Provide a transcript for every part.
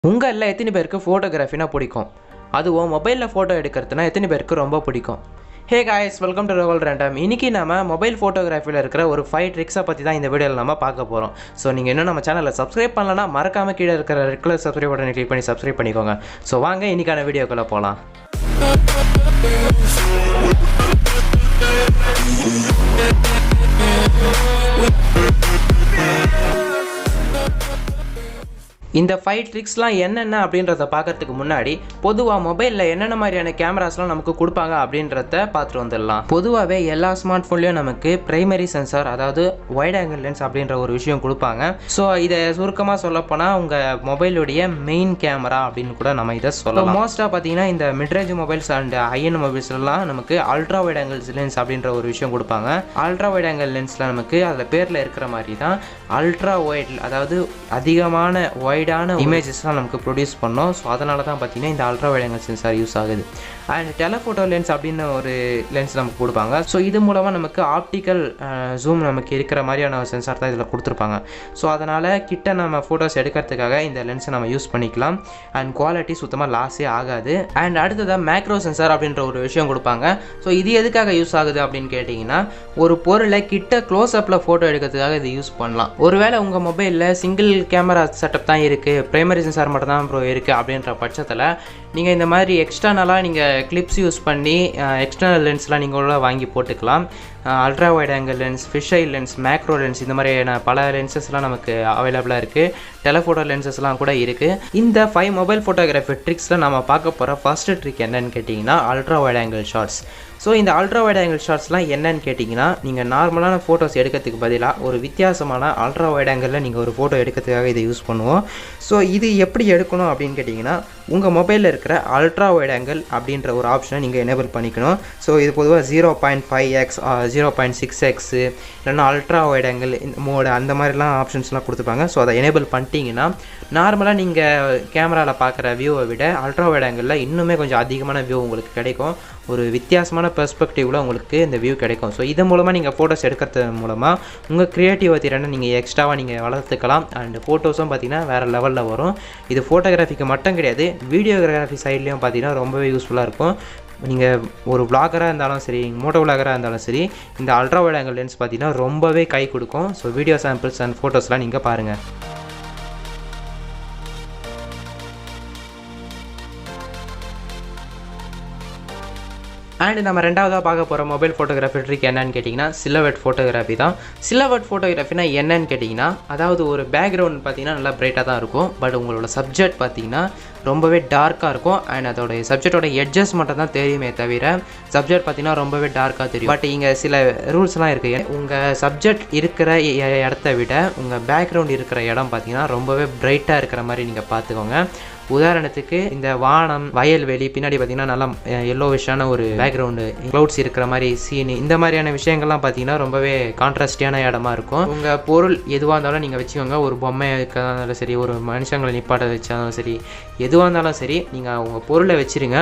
உங்களில் எத்தனை பேருக்கு ஃபோட்டோகிராஃபினா பிடிக்கும்? அதுவும் மொபைலில் ஃபோட்டோ எடுக்கிறதுனா எத்தனை பேருக்கு ரொம்ப பிடிக்கும்? Hey guys, welcome to Roval Random. இன்றைக்கி நம்ம மொபைல் ஃபோட்டோகிராஃபியில் இருக்கிற ஒரு 5 ட்ரிக்ஸை பற்றி தான் இந்த வீடியோவில் நம்ம பார்க்க போகிறோம். ஸோ நீங்கள் இன்னும் நம்ம சேனலில் சப்ஸ்கிரைப் பண்ணலன்னா மறக்காமல் கீழே இருக்கிற ரெட் கலர் சப்ஸ்கிரைப் பட்டனை கிளிக் பண்ணி சப்ஸ்கிரைப் பண்ணிக்கோங்க. ஸோ வாங்க இன்றைக்கான வீடியோக்குள்ளே போகலாம். இந்த 5 ட்ரிக்ஸ்லாம் என்னென்ன அப்படின்றத பார்க்கறதுக்கு முன்னாடி பொதுவாக மொபைலில் என்னென்ன மாதிரியான கேமராஸ்லாம் நமக்கு கொடுப்பாங்க அப்படின்றத பார்த்துட்டு வந்துடலாம். பொதுவாகவே எல்லா ஸ்மார்ட் ஃபோன்லேயும் நமக்கு பிரைமரி சென்சார், அதாவது வைட் ஆங்கிள் லென்ஸ் அப்படின்ற ஒரு விஷயம் கொடுப்பாங்க. ஸோ இதை சுருக்கமாக சொல்லப்போனால் உங்கள் மொபைலுடைய மெயின் கேமரா அப்படின்னு கூட நம்ம இதை சொல்லலாம். மோஸ்ட்டாக பார்த்தீங்கன்னா இந்த மிட்ரேஞ்ச் மொபைல்ஸ் அண்ட் ஹையன் மொபைல்ஸ்லாம் நமக்கு அல்ட்ரா வைட் ஆங்கிள்ஸ் லென்ஸ் அப்படின்ற ஒரு விஷயம் கொடுப்பாங்க. அல்ட்ரா வைட் ஆங்கிள் லென்ஸில் நமக்கு அதில் பேரில் இருக்கிற மாதிரி தான் அல்ட்ரா வைட், அதாவது அதிகமான வைடான இமேஜஸ்லாம் நமக்கு ப்ரொடியூஸ் பண்ணோம். ஸோ அதனால தான் பார்த்தீங்கன்னா இந்த ultra wide angle sensor use ஆகுது. அண்ட் டெலஃபோட்டோ லென்ஸ் அப்படின்னு ஒரு லென்ஸ் நமக்கு கொடுப்பாங்க. ஸோ இது மூலமாக நமக்கு ஆப்டிக்கல் ஜூம் நமக்கு இருக்கிற மாதிரியான சென்சார் தான் இதில் கொடுத்துருப்பாங்க. ஸோ அதனால் கிட்ட நம்ம ஃபோட்டோஸ் எடுக்கிறதுக்காக இந்த லென்ஸை நம்ம யூஸ் பண்ணிக்கலாம். அண்ட் குவாலிட்டி சுத்தமாக லாஸே ஆகாது. அண்ட் அடுத்ததாக மேக்ரோ சென்சார் அப்படின்ற ஒரு விஷயம் கொடுப்பாங்க. ஸோ இது எதுக்காக யூஸ் ஆகுது அப்படின்னு கேட்டிங்கன்னா, ஒரு பொருளை கிட்ட க்ளோஸ்அப்பில் ஃபோட்டோ எடுக்கிறதுக்காக இது யூஸ் பண்ணலாம். ஒருவேளை உங்கள் மொபைலில் சிங்கிள் கேமரா செட்டப் தான் இருக்குது, பிரைமரி சென்சார் மட்டும் தான் இருக்குது அப்படின்ற பட்சத்தில் நீங்கள் இந்த மாதிரி எக்ஸ்டர்னலாக நீங்கள் கிளிப்ஸ் யூஸ் பண்ணி எக்ஸ்டர்னல் லென்ஸ்லாம் நீங்கள் வாங்கி போட்டுக்கலாம். Ultra wide angle lens, fish ஐ லென்ஸ், மேக்ரோ லென்ஸ், இந்த மாதிரியான பல லென்சஸ்லாம் நமக்கு அவைலபிளாக இருக்குது. டெலஃபோட்டோ லென்சஸ்லாம் கூட இருக்குது. இந்த 5 மொபைல் ஃபோட்டோகிராஃபி ட்ரிக்ஸில் நம்ம பார்க்க போகிற ஃபஸ்ட்டு ட்ரிக் என்னன்னு கேட்டிங்கன்னா ultra wide angle shots. So இந்த அல்ட்ரா வைட் ஆங்கிள் ஷாட்ஸ்லாம் என்னன்னு கேட்டிங்கன்னா, நீங்கள் நார்மலான ஃபோட்டோஸ் எடுக்கிறதுக்கு பதிலாக ஒரு வித்தியாசமான அல்ட்ரா வைட் ஆங்கிளில் நீங்கள் ஒரு ஃபோட்டோ எடுக்கிறதுக்காக இதை யூஸ் பண்ணுவோம். ஸோ இது எப்படி எடுக்கணும் அப்படின்னு கேட்டிங்கன்னா, உங்கள் மொபைலில் இருக்கிற அல்ட்ரா வைட் ஆங்கிள் அப்படின்ற ஒரு ஆப்ஷனை நீங்கள் எனேபிள் பண்ணிக்கணும். ஸோ இது பொதுவாக 0.5x 0.6x இல்லைன்னா அல்ட்ரா வைட் ஆங்கிள் மோடு அந்த மாதிரிலாம் ஆப்ஷன்ஸ்லாம் கொடுத்துருப்பாங்க. ஸோ அதை எனேபிள் பண்ணிட்டீங்கன்னா நார்மலாக நீங்கள் கேமராவில் பார்க்குற வியூவை விட அல்ட்ரா வைட் ஆங்கிளில் இன்னுமே கொஞ்சம் அதிகமான வியூ உங்களுக்கு கிடைக்கும். ஒரு வித்தியாசமான பெர்ஸ்பெக்டிவில் உங்களுக்கு இந்த வியூ கிடைக்கும். ஸோ இது மூலமாக நீங்கள் ஃபோட்டோஸ் எடுக்கிறது மூலமாக உங்கள் க்ரியேட்டிவ் திறனை நீங்கள் எக்ஸ்ட்ராவாக நீங்கள் வளர்த்துக்கலாம். அண்ட் ஃபோட்டோஸும் பார்த்திங்கன்னா வேறு லெவலில் வரும். இது ஃபோட்டோகிராஃபிக்கு மட்டும் கிடையாது, வீடியோகிராஃபி சைட்லேயும் பார்த்திங்கன்னா ரொம்பவே யூஸ்ஃபுல்லாக இருக்கும். நீங்கள் ஒரு விளாகராக இருந்தாலும் சரி, மோட்டோ விளாகராக இருந்தாலும் சரி, இந்த அல்ட்ரா வைட் ஆங்கிள் லென்ஸ் பார்த்திங்கன்னா ரொம்பவே கை கொடுக்கும். ஸோ வீடியோ சாம்பிள்ஸ் அண்ட் ஃபோட்டோஸ்லாம் நீங்கள் பாருங்கள். அண்ட் நம்ம ரெண்டாவதாக பார்க்க போகிற மொபைல் ஃபோட்டோகிராஃபி ட்ரிக் என்னன்னு கேட்டிங்கன்னா சிலவெட் ஃபோட்டோகிராஃபி தான். சிலவெட் ஃபோட்டோகிராஃபினா என்னன்னு கேட்டிங்கன்னா, அதாவது ஒரு பேக்ரவுண்ட் பார்த்திங்கன்னா நல்லா பிரைட்டாக தான் இருக்கும், பட் உங்களோட சப்ஜெக்ட் பார்த்திங்கன்னா ரொம்பவே டார்க்காக இருக்கும். அண்ட் அதோடைய சப்ஜெக்டோட எட்ஜஸ் மட்டும் தான் தெரியுமே தவிர சப்ஜெக்ட் பார்த்திங்கன்னா ரொம்பவே டார்க்காக தெரியும். பட் இங்கே சில ரூல்ஸ்லாம் இருக்குது. உங்கள் சப்ஜெக்ட் இருக்கிற இடத்த விட உங்கள் பேக்ரவுண்ட் இருக்கிற இடம் பார்த்திங்கன்னா ரொம்பவே பிரைட்டாக இருக்கிற மாதிரி நீங்கள் பார்த்துக்கோங்க. உதாரணத்துக்கு இந்த வானம், வயல்வெளி, பின்னாடி பார்த்திங்கன்னா நல்லா எல்லோவிஷான ஒரு பேக்ரவுண்டு, க்ளவுட்ஸ் இருக்கிற மாதிரி சீனு, இந்த மாதிரியான விஷயங்கள்லாம் பார்த்திங்கன்னா ரொம்பவே கான்ட்ராஸ்டியான இடமா இருக்கும். உங்கள் பொருள் எதுவாக இருந்தாலும் நீங்கள் வச்சுக்கோங்க. ஒரு பொம்மை இருக்கிறதாலும் சரி, ஒரு மனுஷங்களை நிப்பாட்ட வச்சாலும் சரி, எதுவாக இருந்தாலும் சரி, நீங்கள் உங்கள் பொருளை வச்சுருங்க.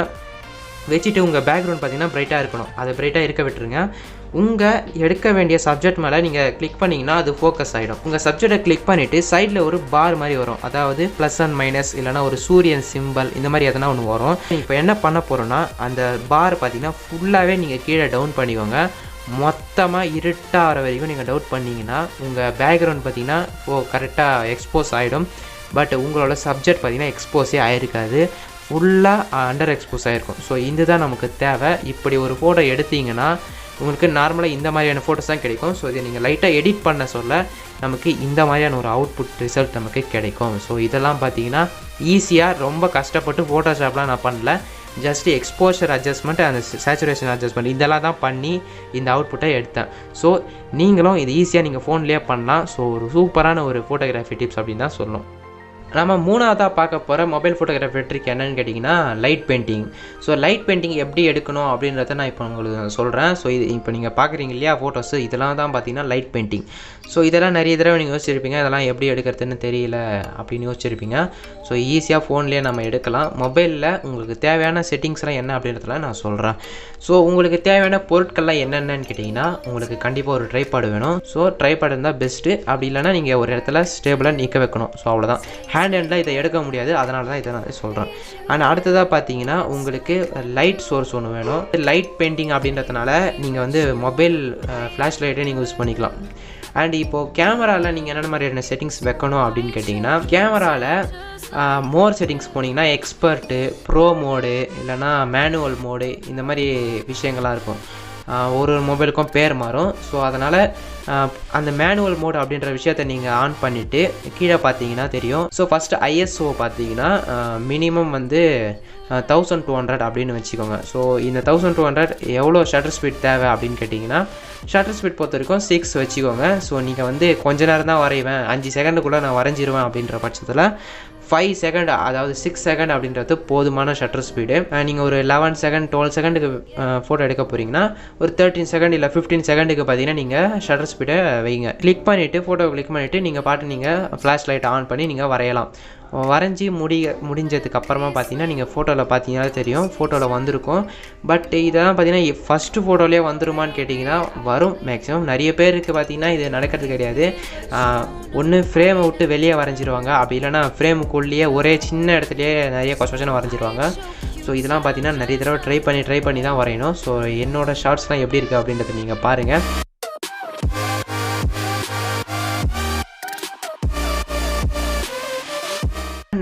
வச்சுட்டு உங்கள் பேக்ரவுண்ட் பார்த்திங்கன்னா பிரைட்டாக இருக்கணும். அதை பிரைட்டாக இருக்க விட்டுருங்க. உங்கள் எடுக்க வேண்டிய சப்ஜெக்ட் மேலே நீங்கள் கிளிக் பண்ணிங்கன்னா அது ஃபோக்கஸ் ஆகிடும். உங்கள் சப்ஜெக்டை கிளிக் பண்ணிவிட்டு சைடில் ஒரு பார் மாதிரி வரும், அதாவது ப்ளஸ் அண்ட் மைனஸ் இல்லைனா ஒரு சூரியன் சிம்பிள், இந்த மாதிரி எதனா ஒன்று வரும். இப்போ என்ன பண்ண போகிறோன்னா, அந்த பார் பார்த்திங்கன்னா ஃபுல்லாகவே நீங்கள் கீழே டவுன் பண்ணிக்கோங்க. மொத்தமாக இருட்டாகிற வரைக்கும் நீங்கள் டவுன் பண்ணிங்கன்னா உங்கள் பேக்ரவுண்ட் பார்த்திங்கன்னா கரெக்டாக எக்ஸ்போஸ் ஆகிடும். பட் உங்களோட சப்ஜெக்ட் பார்த்திங்கன்னா எக்ஸ்போஸே ஆகிருக்காது, ஃபுல்லாக அண்டர் எக்ஸ்போஸ் ஆகிருக்கும். ஸோ இதுதான் நமக்கு தேவை. இப்படி ஒரு ஃபோட்டோ எடுத்திங்கன்னா உங்களுக்கு நார்மலாக இந்த மாதிரியான ஃபோட்டோஸ் தான் கிடைக்கும். ஸோ இதை நீங்கள் லைட்டாக எடிட் பண்ண சொல்ல நமக்கு இந்த மாதிரியான ஒரு அவுட்புட் ரிசல்ட் நமக்கு கிடைக்கும். ஸோ இதெல்லாம் பார்த்தீங்கன்னா ஈஸியாக, ரொம்ப கஷ்டப்பட்டு ஃபோட்டோஷாப்லாம் நான் பண்ணல. ஜஸ்ட் எக்ஸ்போஷர் அட்ஜஸ்ட்மெண்ட் அந்த சேச்சுரேஷன் அட்ஜஸ்ட்மெண்ட் இதெல்லாம் தான் பண்ணி இந்த அவுட்புட்டை எடுத்தேன். ஸோ நீங்களும் இது ஈஸியாக நீங்கள் ஃபோன்லேயே பண்ணலாம். ஸோ ஒரு சூப்பரான ஒரு ஃபோட்டோகிராஃபி டிப்ஸ் அப்படின்னு தான் சொல்லணும். நம்ம மூணாவதாக பார்க்க போகிற மொபைல் ஃபோட்டோகிராஃபி ட்ரிக் என்னன்னு கேட்டிங்கன்னா light painting. So light painting எப்படி எடுக்கணும் அப்படின்றத நான் இப்போ உங்களுக்கு சொல்கிறேன். ஸோ இது இப்போ நீங்கள் பார்க்குறீங்க இல்லையா ஃபோட்டோஸு, இதெல்லாம் தான் பார்த்தீங்கன்னா லைட் பெயிண்டிங். ஸோ இதெல்லாம் நிறைய தடவை நீங்கள் யோசிச்சிருப்பீங்க, இதெல்லாம் எப்படி எடுக்கிறதுன்னு தெரியல அப்படின்னு யோசிச்சிருப்பீங்க. ஸோ ஈஸியாக ஃபோன்லேயே நம்ம எடுக்கலாம். மொபைலில் உங்களுக்கு தேவையான செட்டிங்ஸ்லாம் என்ன அப்படின்றதுலாம் நான் சொல்கிறேன். ஸோ உங்களுக்கு தேவையான பொருட்கள்லாம் என்னென்னு கேட்டிங்கன்னா, உங்களுக்கு கண்டிப்பாக ஒரு ட்ரைபாடு வேணும். ஸோ ட்ரைபாடு இருந்தால் பெஸ்ட்டு. அப்படி இல்லைனா நீங்கள் ஒரு இடத்துல ஸ்டேபிளாக நிற்க வைக்கணும். ஸோ அவ்வளோதான். ஹேண்டில் இதை எடுக்க முடியாது, அதனால தான் இதை நான் சொல்கிறேன். அண்ட் அடுத்ததாக பார்த்தீங்கன்னா உங்களுக்கு லைட் சோர்ஸ் ஒன்று வேணும். லைட் பெயிண்டிங் அப்படின்றதுனால நீங்கள் வந்து மொபைல் ஃப்ளாஷ் லைட்டே நீங்கள் யூஸ் பண்ணிக்கலாம். அண்ட் இப்போது கேமராவில் நீங்கள் என்னென்ன மாதிரியான செட்டிங்ஸ் வைக்கணும் அப்படின்னு கேட்டிங்கன்னா, கேமராவில் மோர் செட்டிங்ஸ் போனீங்கன்னா எக்ஸ்பர்ட்டு, ப்ரோ மோடு இல்லைனா மேனுவல் மோடு இந்த மாதிரி விஷயங்கள்லாம் இருக்கும். ஒரு மொபைலுக்கும் பேர் மாறும். ஸோ அதனால் அந்த மேனுவல் மோட் அப்படின்ற விஷயத்தை நீங்கள் ஆன் பண்ணிவிட்டு கீழே பார்த்தீங்கன்னா தெரியும். ஸோ ஃபஸ்ட்டு ISO பார்த்தீங்கன்னா மினிமம் வந்து 1200 அப்படின்னு வச்சுக்கோங்க. ஸோ இந்த 1200 எவ்வளோ ஷட்டர் ஸ்பீட் தேவை அப்படின்னு கேட்டிங்கன்னா, ஷட்டர் ஸ்பீட் பொறுத்த வரைக்கும் 6 வச்சுக்கோங்க. ஸோ நீங்கள் வந்து கொஞ்ச நேரம் தான் வரைவேன், 5 செகண்டுக்குள்ளே நான் வரைஞ்சிருவேன் அப்படின்ற பட்சத்தில் 5 செகண்ட் அதாவது 6 செகண்ட் அப்படின்றது போதுமான ஷட்டர் ஸ்பீடு. நீங்கள் ஒரு 11 செகண்ட் 12 செகண்டுக்கு ஃபோட்டோ எடுக்க போகிறீங்கன்னா ஒரு 13 செகண்ட் இல்லை 15 செகண்டுக்கு பார்த்தீங்கன்னா நீங்கள் ஷட்டர் ஸ்பீடை வைங்க. கிளிக் பண்ணிவிட்டு ஃபோட்டோ கிளிக் பண்ணிவிட்டு நீங்கள் பாட்டு நீங்கள் ஃப்ளாஷ் லைட் ஆன் பண்ணி நீங்கள் வரையலாம். வரைஞ்சி முடிஞ்சதுக்கு அப்புறமா பார்த்தீங்கன்னா நீங்கள் ஃபோட்டோவில் பார்த்தீங்கன்னா தெரியும், ஃபோட்டோவில் வந்திருக்கும். பட் இதெல்லாம் பார்த்தீங்கன்னா ஃபஸ்ட்டு ஃபோட்டோலேயே வந்துருமான்னு கேட்டிங்கன்னா வரும். மேக்ஸிமம் நிறைய பேருக்கு பார்த்தீங்கன்னா இது நடக்கிறது கிடையாது. ஒன்று ஃப்ரேமை விட்டு வெளியே வரைஞ்சிருவாங்க, அப்படி இல்லைனா ஃப்ரேமுக்குள்ளேயே ஒரே சின்ன இடத்துலையே நிறைய கொஸ்டின் வரைஞ்சிருவாங்க. ஸோ இதெல்லாம் பார்த்தீங்கன்னா நிறைய தடவை ட்ரை பண்ணி தான் வரையணும். ஸோ என்னோடய ஷார்ட்ஸ்லாம் எப்படி இருக்குது அப்படின்றத நீங்கள் பாருங்கள்.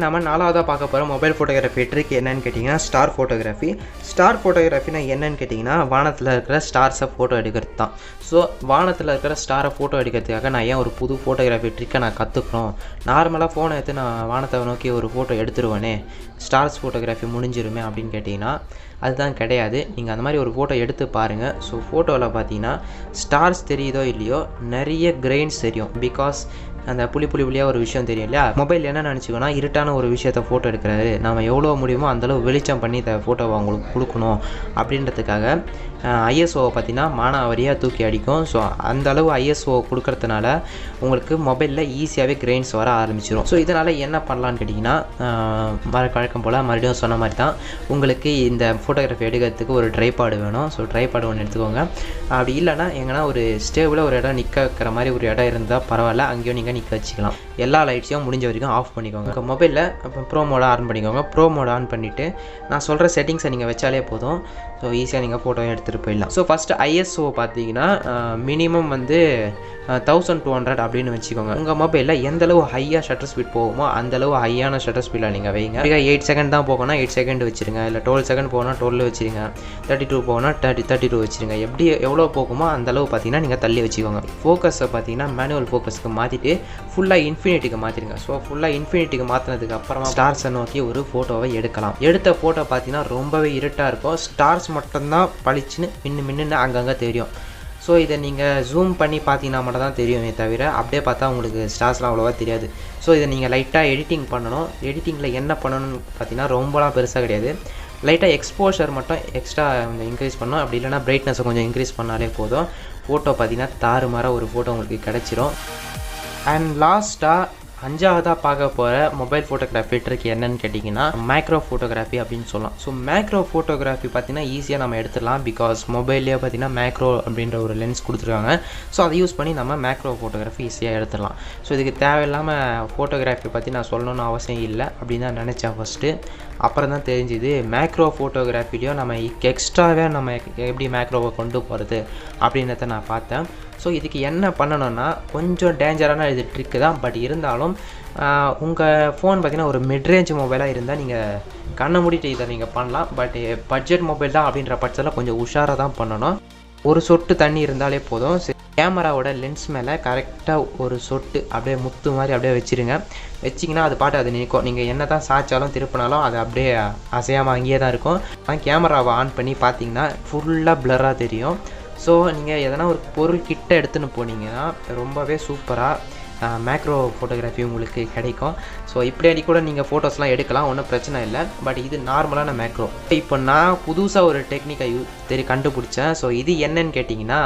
நம்ம நாலாவதாக பார்க்க போகிற மொபைல் ஃபோட்டோகிராஃபி ட்ரிக் என்னன்னு கேட்டிங்கன்னா ஸ்டார் ஃபோட்டோகிராஃபி. ஸ்டார் ஃபோட்டோகிராஃபினா என்னன்னு கேட்டிங்கன்னா, வானத்தில் இருக்கிற ஸ்டார்ஸை ஃபோட்டோ எடுக்கிறது தான். ஸோ வானத்தில் இருக்கிற ஸ்டாரை ஃபோட்டோ எடுக்கிறதுக்காக நான் ஏன் ஒரு புது ஃபோட்டோகிராஃபி ட்ரிக்கை நான் கற்றுக்கணும்? நார்மலாக ஃபோனை எடுத்து நான் வானத்தை நோக்கி ஒரு ஃபோட்டோ எடுத்துருவேனே, ஸ்டார்ஸ் ஃபோட்டோகிராஃபி முடிஞ்சிருமே அப்படின்னு கேட்டிங்கன்னா அதுதான் கிடையாது. நீங்கள் அந்த மாதிரி ஒரு ஃபோட்டோ எடுத்து பாருங்கள். ஸோ ஃபோட்டோவில் பார்த்தீங்கன்னா ஸ்டார்ஸ் தெரியுதோ இல்லையோ நிறைய கிரெயின்ஸ் தெரியும். பிகாஸ் அந்த புள்ளியாக ஒரு விஷயம் தெரியும் இல்லையா? மொபைல் என்ன நினச்சிக்கோன்னா, இருட்டான ஒரு விஷயத்தை ஃபோட்டோ எடுக்கிறாரு, நம்ம எவ்வளோ முடியுமோ அந்தளவு வெளிச்சம் பண்ணி ஃபோட்டோவை அவங்களுக்கு கொடுக்கணும் அப்படின்றதுக்காக ஐஎஸ்ஓவை பார்த்தீங்கன்னா மானாவாரியாக தூக்கி அடிக்கும். ஸோ அந்தளவு ஐஎஸ்ஓ கொடுக்கறதுனால உங்களுக்கு மொபைலில் ஈஸியாகவே கிரெயின்ஸ் வர ஆரம்பிச்சிடும். ஸோ இதனால் என்ன பண்ணலான்னு கேட்டிங்கன்னா, வழக்கம் போல் மறுபடியும் சொன்ன மாதிரி தான், உங்களுக்கு இந்த ஃபோட்டோகிராஃபி எடுக்கிறதுக்கு ஒரு ட்ரைபாடு வேணும். ஸோ ட்ரைபாடு ஒன்று எடுத்துக்கோங்க. அப்படி இல்லைனா எங்கன்னா ஒரு ஸ்டேபிளாக ஒரு இடம் நிற்க வைக்கிற மாதிரி ஒரு இடம் இருந்தால் பரவாயில்ல, அங்கேயும் நீங்கள் நிற்க வச்சுக்கலாம். எல்லா லைட்ஸையும் முடிஞ்ச வரைக்கும் ஆஃப் பண்ணிக்கோங்க. உங்கள் மொபைலில் அப்போ ப்ரோ மோட ஆன் பண்ணிக்கோங்க. ப்ரோ மோட ஆன் பண்ணிவிட்டு நான் சொல்கிற செட்டிங்ஸை நீங்கள் வச்சாலே போதும். ஸோ ஈஸியாக நீங்கள் ஃபோட்டோ எடுத்துகிட்டு போயிடலாம். ஸோ ஃபஸ்ட்டு ISO பார்த்தீங்கன்னா மினிமம் வந்து 1200 அப்படின்னு வச்சுக்கோங்க. உங்கள் மொபைலில் எந்தளவு ஹையாக ஷட்டர் ஸ்பீட் போகுமோ அந்தளவு ஹையான ஷட்டர் ஸ்பீடில் நீங்கள் வைங்க. 8 செகண்ட் தான் போகணும்னா 8 செகண்ட் வச்சுருங்க, இல்லை 12 செகண்ட் போகணும்னா 12 வச்சுருங்க, 32 போகணும்னா 32 வச்சுருங்க. எவ்வளோ போகுமோ அந்தளவு பார்த்தீங்கன்னா நீங்கள் தள்ளி வச்சுக்கோங்க. ஃபோக்கஸை பார்த்தீங்கன்னா மேனுவல் ஃபோக்கஸ்க்கு மாற்றிட்டு ஃபுல்லாக இன்ஃபினிட்டிக்கு மாற்றிடுங்க. ஸோ ஃபுல்லாக இன்ஃபினிட்டிக்கு மாற்றினதுக்கு அப்புறமா ஸ்டார்ஸை நோக்கி ஒரு ஃபோட்டோவை எடுக்கலாம். எடுத்த ஃபோட்டோ பார்த்தீங்கன்னா ரொம்பவே இருட்டாக இருக்கும். ஸ்டார்ஸ் மட்டும்தான் பளிச்சுன்னு மின்னு அங்கங்கே தெரியும். ஸோ இதை நீங்கள் ஜூம் பண்ணி பார்த்தீங்கன்னா மட்டும் தான் தெரியுமே தவிர அப்படியே பார்த்தா உங்களுக்கு ஸ்டார்ஸ்லாம் அவ்வளோவா தெரியாது. ஸோ இதை நீங்கள் லைட்டாக எடிட்டிங் பண்ணணும். எடிட்டிங்கில் என்ன பண்ணணும்னு பார்த்தீங்கன்னா ரொம்பலாம் பெருசாக கிடையாது. லைட்டாக எக்ஸ்போஷர் மட்டும் எக்ஸ்ட்ரா கொஞ்சம் இன்க்ரீஸ் பண்ணணும். அப்படி இல்லைனா பிரைட்னஸை கொஞ்சம் இன்க்ரீஸ் பண்ணாலே போதும். ஃபோட்டோ பார்த்தீங்கன்னா தாறுமாற ஒரு ஃபோட்டோ உங்களுக்கு கிடச்சிரும். அண்ட் லாஸ்ட்டாக 5ஆவதாக பார்க்க போகிற மொபைல் ஃபோட்டோகிராஃபி ட்ரிக் என்னன்னு கேட்டிங்கன்னா மைக்ரோ ஃபோட்டோகிராஃபி அப்படின்னு சொல்லலாம். ஸோ மைக்ரோ ஃபோட்டோகிராஃபி பார்த்தீங்கன்னா ஈஸியாக நம்ம எடுத்துடலாம். பிகாஸ் மொபைல்லேயே பார்த்தீங்கன்னா மேக்ரோ அப்படின்ற ஒரு லென்ஸ் கொடுத்துருக்காங்க. ஸோ அதை யூஸ் பண்ணி நம்ம மேக்ரோ ஃபோட்டோகிராஃபி ஈஸியாக எடுத்துடலாம். ஸோ இதுக்கு தேவையில்லாமல் ஃபோட்டோகிராஃபி பற்றி நான் சொல்லணும்னு அவசியம் இல்லை அப்படின்னு தான் நினச்சேன் ஃபஸ்ட்டு. அப்புறம் தான் தெரிஞ்சுது மேக்ரோ ஃபோட்டோகிராஃபிலையும் நம்ம எக்ஸ்ட்ராவே நம்ம எப்படி மேக்ரோவை கொண்டு போகிறது அப்படின்றத நான் பார்த்தேன். ஸோ இதுக்கு என்ன பண்ணணும்னா கொஞ்சம் டேஞ்சரான இது ட்ரிக்கு தான். பட் இருந்தாலும் உங்கள் ஃபோன் பார்த்திங்கன்னா ஒரு மிட்ரேஞ்ச் மொபைலாக இருந்தால் நீங்கள் கண்ணை மூடிட்டு இதை நீங்கள் பண்ணலாம். பட் பட்ஜெட் மொபைல் தான் அப்படின்ற பட்சத்தில் கொஞ்சம் உஷாராக தான் பண்ணணும். ஒரு சொட்டு தண்ணி இருந்தாலே போதும். கேமராவோட லென்ஸ் மேலே கரெக்டாக ஒரு சொட்டு அப்படியே முத்து மாதிரி அப்படியே வச்சிங்கன்னா அது பாட்டு அது நிற்கும். நீங்கள் என்ன தான் சாய்ச்சாலும் திருப்பினாலும் அது அப்படியே அசையாமல் அங்கேயே தான் இருக்கும். ஆனால் கேமராவை ஆன் பண்ணி பார்த்தீங்கன்னா ஃபுல்லாக பிளராக தெரியும். ஸோ நீங்கள் எதனா ஒரு பொருள் கிட்ட எடுத்துன்னு போனீங்கன்னா ரொம்பவே சூப்பராக மேக்ரோ ஃபோட்டோகிராஃபி உங்களுக்கு கிடைக்கும். ஸோ இப்படி கூட நீங்கள் ஃபோட்டோஸ்லாம் எடுக்கலாம், ஒன்றும் பிரச்சனை இல்லை. பட் இது நார்மலான மேக்ரோ. இப்போ நான் புதுசாக ஒரு டெக்னிக்கை கண்டுபிடிச்சேன். ஸோ இது என்னன்னு கேட்டிங்கன்னா,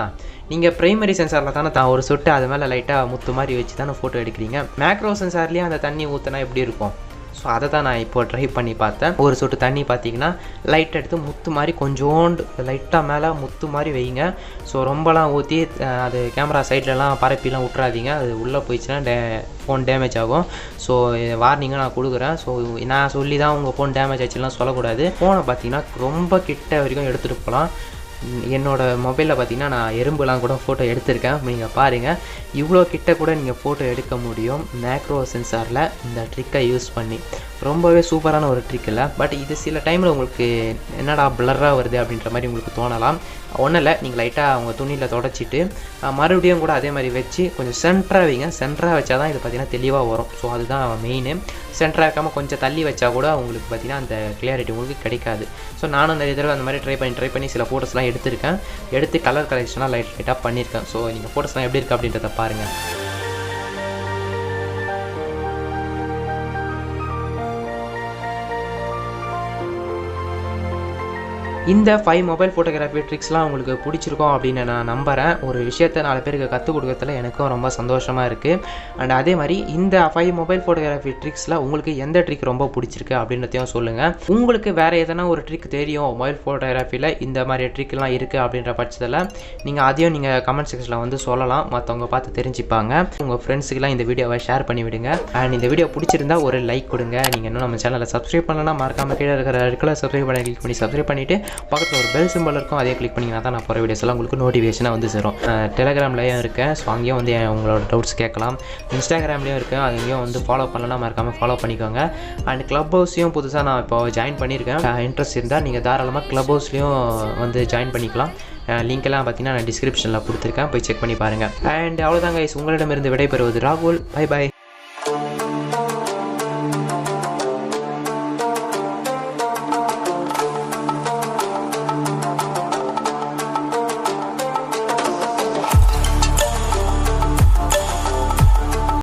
நீங்கள் ப்ரைமரி சென்சாரில் தானே ஒரு சொட்டு அது மேலே லைட்டாக முத்து மாதிரி வச்சு தானே ஃபோட்டோ எடுக்கிறீங்க. மேக்ரோ சென்சார்லேயே அந்த தண்ணி ஊற்றினா எப்படி இருக்கும்? ஸோ அதை தான் நான் இப்போ ட்ரை பண்ணி பார்த்தேன். ஒரு சொட்டு தண்ணி பார்த்தீங்கன்னா லைட் எடுத்து முத்து மாதிரி கொஞ்சோண்டு லைட்டாக மேலே முத்து மாதிரி வைங்க. ஸோ ரொம்பலாம் ஊற்றி அது கேமரா சைட்லலாம் பரப்பிலாம் விட்றாதீங்க, அது உள்ளே போயிடுச்சுன்னா ஃபோன் டேமேஜ் ஆகும். ஸோ வார்னிங்காக நான் கொடுக்குறேன். ஸோ நான் சொல்லி தான் உங்கள் ஃபோன் டேமேஜ் ஆச்சுலாம் சொல்லக்கூடாது. ஃபோனை பார்த்தீங்கன்னா ரொம்ப கிட்ட வரைக்கும் எடுத்துகிட்டு போகலாம். என்னோடய மொபைலில் பார்த்தீங்கன்னா நான் எறும்புலாம் கூட ஃபோட்டோ எடுத்திருக்கேன். நீங்கள் பாருங்கள், இவ்வளோ கிட்ட கூட நீங்கள் ஃபோட்டோ எடுக்க முடியும் மேக்ரோ சென்சாரில் இந்த ட்ரிக்கை யூஸ் பண்ணி. ரொம்பவே சூப்பரான ஒரு ட்ரிக் இல்லை. பட் இது சில டைமில் உங்களுக்கு என்னடா பிளர்ராக வருது அப்படின்ற மாதிரி உங்களுக்கு தோணலாம். ஒன்றும் இல்லை, நீங்கள் லைட்டாக அவங்க துணியில் தொடச்சிட்டு மறுபடியும் கூட அதே மாதிரி வச்சு கொஞ்சம் சென்டராக வைங்க. சென்டராக வச்சா தான் இது பார்த்திங்கன்னா தெளிவாக வரும். ஸோ அதுதான் மெயின். சென்டராக இருக்காமல் கொஞ்சம் தள்ளி வச்சா கூட உங்களுக்கு பார்த்திங்கன்னா அந்த கிளியாரிட்டி உங்களுக்கு கிடைக்காது. ஸோ நானும் நிறைய தடவை அந்த மாதிரி ட்ரை பண்ணி சில ஃபோட்டோஸ்லாம் எடுத்து கலர் கலெக்ஷனாக லைட்டாக பண்ணியிருக்கேன். ஸோ நீங்கள் ஃபோட்டோஸ்லாம் எப்படி இருக்குது அப்படின்றத பாருங்கள். இந்த 5 மொபைல் ஃபோட்டோகிராஃபி ட்ரிக்ஸ்லாம் உங்களுக்கு பிடிச்சிருக்கும் அப்படின்னு நான் நம்புகிறேன். ஒரு விஷயத்தை 4 பேருக்கு கற்றுக் கொடுக்கறதுல எனக்கும் ரொம்ப சந்தோஷமாக இருக்குது. அண்ட் அதே மாதிரி இந்த 5 மொபைல் ஃபோட்டோகிராஃபி ட்ரிக்ஸில் உங்களுக்கு எந்த ட்ரிக் ரொம்ப பிடிச்சிருக்கு அப்படின்றதையும் சொல்லுங்கள். உங்களுக்கு வேறு எதனா ஒரு ட்ரிக் தெரியும் மொபைல் ஃபோட்டோகிராஃபியில் இந்த மாதிரி ட்ரிக்லாம் இருக்குது அப்படின்ற பட்சத்தில் அதையும் நீங்கள் கமெண்ட் செக்ஷனில் வந்து சொல்லலாம். மற்றவங்க பார்த்து தெரிஞ்சுப்பாங்க. உங்கள் ஃப்ரெண்ட்ஸுக்கெல்லாம் இந்த வீடியோவை ஷேர் பண்ணி விடுங்க. அண்ட் இந்த வீடியோ பிடிச்சிருந்தா ஒரு லைக் கொடுங்க. நீங்கள் இன்னும் நம்ம சேனலை சப்ஸ்கிரைப் பண்ணலாம், மறக்காமல் கீழே இருக்கிற ரெகுலர் சப்ஸ்கிரைப் பண்ணி கிளிக் பண்ணி சப்ஸ்கிரைப் பண்ணிவிட்டு பக்கத்தில் ஒரு பெல் சிம்பிள் இருக்கும், அதே கிளிக் பண்ணிங்கன்னா தான் நான் போகிற வீடியோஸ் எல்லாம் உங்களுக்கு நோட்டிஃபிகேஷனாக வந்து சேரும். டெலிகிராம்லேயும் இருக்கேன். ஸோ அங்கேயும் வந்து உங்களோட டவுட்ஸ் கேட்கலாம். இன்ஸ்டாகிராம்லேயும் இருக்கேன், அங்கேயும் வந்து ஃபாலோ பண்ணலாம், மறக்காமல் ஃபாலோ பண்ணிக்கோங்க. அண்ட் க்ளப் ஹவுஸையும் புதுசாக நான் இப்போ ஜாயின் பண்ணியிருக்கேன். இன்ட்ரெஸ்ட் இருந்தால் நீங்கள் தாராளமாக க்ளப் ஹவுஸ்லேயும் வந்து ஜாயின் பண்ணிக்கலாம். லிங்க்கெல்லாம் பார்த்தீங்கன்னா நான் டிஸ்கிரிப்ஷனில் கொடுத்துருக்கேன், போய் செக் பண்ணி பாருங்கள். அண்ட் அவ்வளோதாங்க, உங்களிடமிருந்து விடைபெறுவது ராகுல். பை.